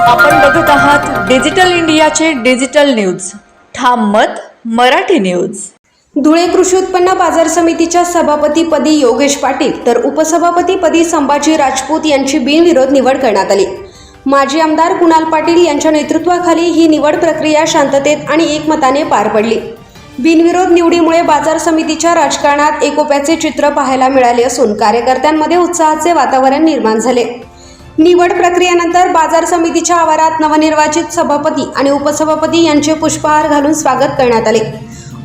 आपण बघत आहात डिजिटल इंडियाचे डिजिटल न्यूज. ठाम मत मराठी न्यूज. धुळे कृषी उत्पन्न बाजार समितीच्या सभापतीपदी योगेश पाटील तर उपसभापतीपदी संभाजी राजपूत यांची बिनविरोध निवड करण्यात आली. माजी आमदार कुणाल पाटील यांच्या नेतृत्वाखाली ही निवड प्रक्रिया शांततेत आणि एकमताने पार पडली. बिनविरोध निवडीमुळे बाजार समितीच्या राजकारणात एकोप्याचे चित्र पाहायला मिळाले असून कार्यकर्त्यांमध्ये उत्साहाचे वातावरण निर्माण झाले. निवड प्रक्रियेनंतर बाजार समितीच्या आवारात नवनिर्वाचित सभापती आणि उपसभापती यांचे पुष्पहार घालून स्वागत करण्यात आले.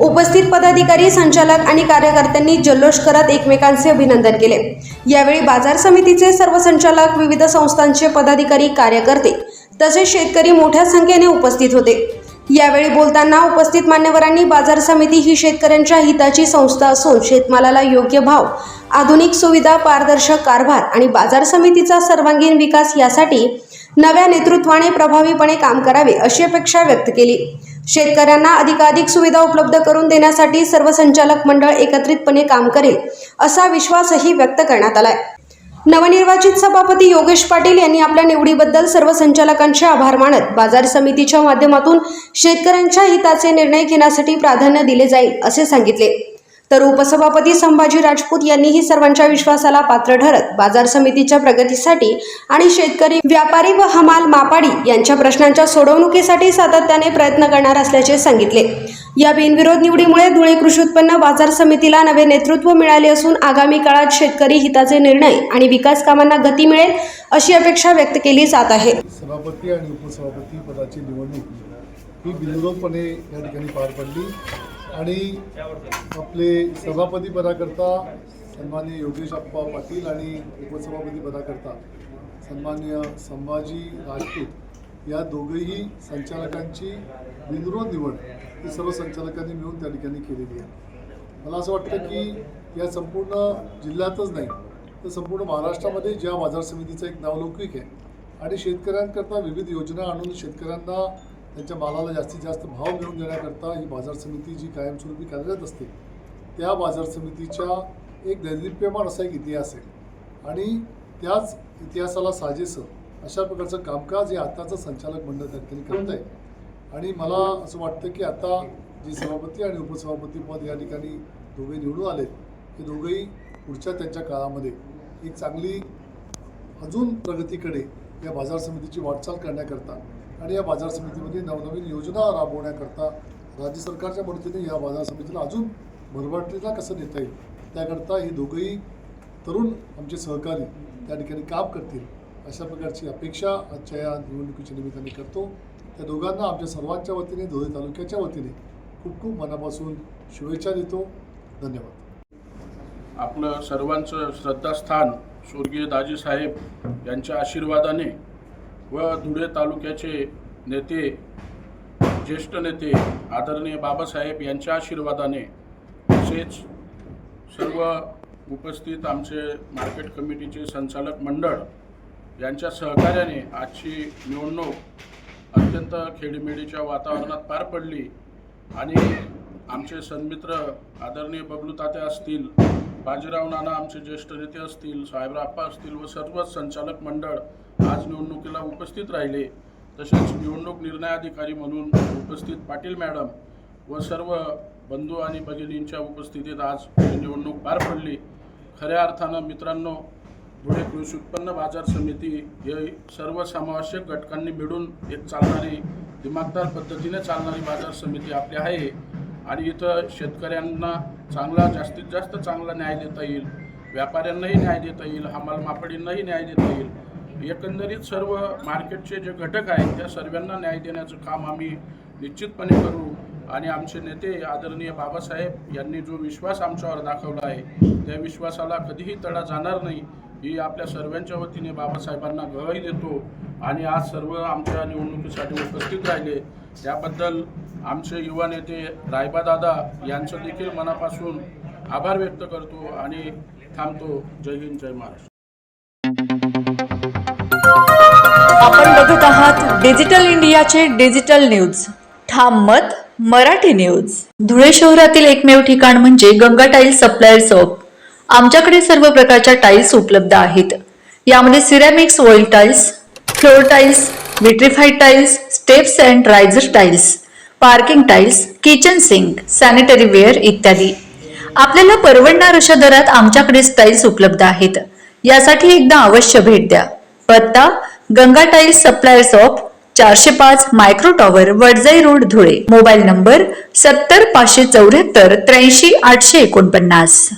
उपस्थित पदाधिकारी, संचालक आणि कार्यकर्त्यांनी जल्लोष करत एकमेकांचे अभिनंदन केले. यावेळी बाजार समितीचे सर्व संचालक, विविध संस्थांचे पदाधिकारी, कार्यकर्ते तसेच शेतकरी मोठ्या संख्येने उपस्थित होते. यावेळी बोलताना उपस्थित मान्यवरांनी बाजार समिती ही शेतकऱ्यांच्या हिताची संस्था असून शेतमालाला योग्य भाव, आधुनिक सुविधा, पारदर्शक कारभार आणि बाजार समितीचा सर्वांगीण विकास यासाठी नव्या नेतृत्वाने प्रभावीपणे काम करावे अशी अपेक्षा व्यक्त केली. शेतकऱ्यांना अधिकाधिक सुविधा उपलब्ध करून देण्यासाठी सर्व संचालक मंडळ एकत्रितपणे काम करेल असा विश्वासही व्यक्त करण्यात आला. नवनिर्वाचित सभापती योगेश पाटील यांनी आपल्या निवडीबद्दल सर्व संचालकांचे आभार मानत बाजार समितीच्या माध्यमातून शेतकऱ्यांच्या हिताचे निर्णय घेण्यासाठी प्राधान्य दिले जाईल असे सांगितले. तर उपसभापती संभाजी राजपूत यांनीही सर्वांच्या विश्वासाला पात्र ठरत बाजार समितीच्या प्रगतीसाठी आणि शेतकरी, व्यापारी व हमाल मापाडी यांच्या प्रश्नांच्या सोडवणुकीसाठी सातत्याने प्रयत्न करणार असल्याचे सांगितले. या बिनविरोध निवडीमुळे धुळे कृषी उत्पन्न बाजार समितीला नवे नेतृत्व मिळाले असून आगामी काळात शेतकरी हिताचे निर्णय आणि विकास कामांना गती मिळेल अशी अपेक्षा व्यक्त केली जात आहे. सभापती आणि उपसभापती पदाची निवडणूक ही बिनविरोधपणे या ठिकाणी पार पडली आणि आपले सभापती पदाकरता सन्माननीय योगेश अप्पा पाटील आणि उपसभापती पदाकरता सन्माननीय संभाजी राजपूत या दोघेही संचालकांची बिनविरोध निवड ही सर्व संचालकांनी मिळून त्या ठिकाणी केलेली आहे. मला असं वाटतं की या संपूर्ण जिल्ह्यातच नाही तर संपूर्ण महाराष्ट्रामध्ये ज्या बाजार समितीचं एक नावलौकिक आहे आणि शेतकऱ्यांकरता विविध योजना आणून शेतकऱ्यांना त्यांच्या मालाला जास्तीत जास्त भाव मिळवून देण्याकरता ही बाजार समिती जी कायमस्वरूपी कार्यरत असते त्या बाजार समितीच्या एक दैदिप्यमान असा एक इतिहास आहे आणि त्याच इतिहासाला साजेसं अशा प्रकारचं कामकाज हे आताचं संचालक मंडळ त्या ठिकाणी करत आहे. आणि मला असं वाटतं की आता जे सभापती आणि उपसभापती पद या ठिकाणी दोघे निवडून आलेत हे दोघेही पुढच्या त्यांच्या काळामध्ये एक चांगली अजून प्रगतीकडे या बाजार समितीची वाटचाल करण्याकरता आणि या बाजार समितीमध्ये नवनवीन योजना राबवण्याकरता राज्य सरकारच्या मदतीने या बाजार समितीला अजून भरभराटीला कसं नेता येईल त्याकरता हे दोघंही तरुण आमचे सहकारी त्या ठिकाणी काम करतील अशा प्रकारची अपेक्षा आजच्या या निवडणुकीच्या निमित्ताने करतो. त्या दोघांना आमच्या सर्वांच्या वतीने, धुळे तालुक्याच्या वतीने खूप खूप मनापासून शुभेच्छा देतो. धन्यवाद. आपलं सर्वांचं श्रद्धास्थान स्वर्गीय दाजीसाहेब यांच्या आशीर्वादाने व धुळे तालुक्याचे नेते, ज्येष्ठ नेते आदरणीय बाबासाहेब यांच्या आशीर्वादाने तसेच सर्व उपस्थित आमचे मार्केट कमिटीचे संचालक मंडळ यांच्या सहकार्याने आजची निवडणूक अत्यंत खेडीमेडीच्या वातावरणात पार पडली आणि आमचे सन्मित्र आदरणीय बबलू तात्या असतील, बाजीराव नाना आमचे ज्येष्ठ नेते असतील, साहेबराव आप्पा असतील व सर्व संचालक मंडळ आज निवडणुकीला उपस्थित राहिले. तसेच निवडणूक निर्णय अधिकारी म्हणून उपस्थित पाटील मॅडम व सर्व बंधू आणि भगिनींच्या उपस्थितीत आज ही निवडणूक पार पडली. खऱ्या अर्थानं मित्रांनो, धुळे कृषी उत्पन्न बाजार समिती हे सर्व समावेशक घटकांनी मिळून एक चालणारी, दिमागदार पद्धतीने चालणारी बाजार समिती आपली आहे आणि इथं शेतकऱ्यांना जास्तीत जास्त चांगला न्याय देता येईल, व्यापाऱ्यांनाही न्याय देता येईल, हमाल मापडींनाही न्याय देता येईल. एकंदरीत सर्व मार्केटचे जे घटक आहेत त्या सर्वांना न्याय देण्याचं काम आम्ही निश्चितपणे करू आणि आमचे नेते आदरणीय बाबासाहेब यांनी जो विश्वास आमच्यावर दाखवला आहे त्या विश्वासाला कधीही तडा जाणार नाही ही आपल्या सर्वांच्या वतीने बाबासाहेबांना ग्वाही देतो. आणि आज सर्व आमच्या निवडणुकीसाठी उपस्थित राहिले त्याबद्दल आमचे युवा नेते रायबादादा यांचं देखील मनापासून आभार व्यक्त करतो आणि थांबतो. जय हिंद, जय महाराष्ट्र. आपण बघत आहात डिजिटल इंडियाचे डिजिटल न्यूज. ठाम मत मराठी न्यूज. धुळे शहरातील एकमेव ठिकाण म्हणजे गंगा टाइल्स सप्लायर्स ऑफ. आमच्याकडे सर्व प्रकारच्या टाइल्स उपलब्ध आहेत. यामध्ये ceramics, oil tiles, floor tiles, vitrified tiles, steps and riser tiles, parking tiles, kitchen sink, sanitary ware इत्यादी. आपल्याला परवडणार अशा दरात आमच्याकडे टाइल्स उपलब्ध आहेत. यासाठी एकदा अवश्य भेट द्या. पत्ता Ganga tiles suppliers of 405 micro tower, Wadjai road, Dhule. Mobile number 70 574 83 849.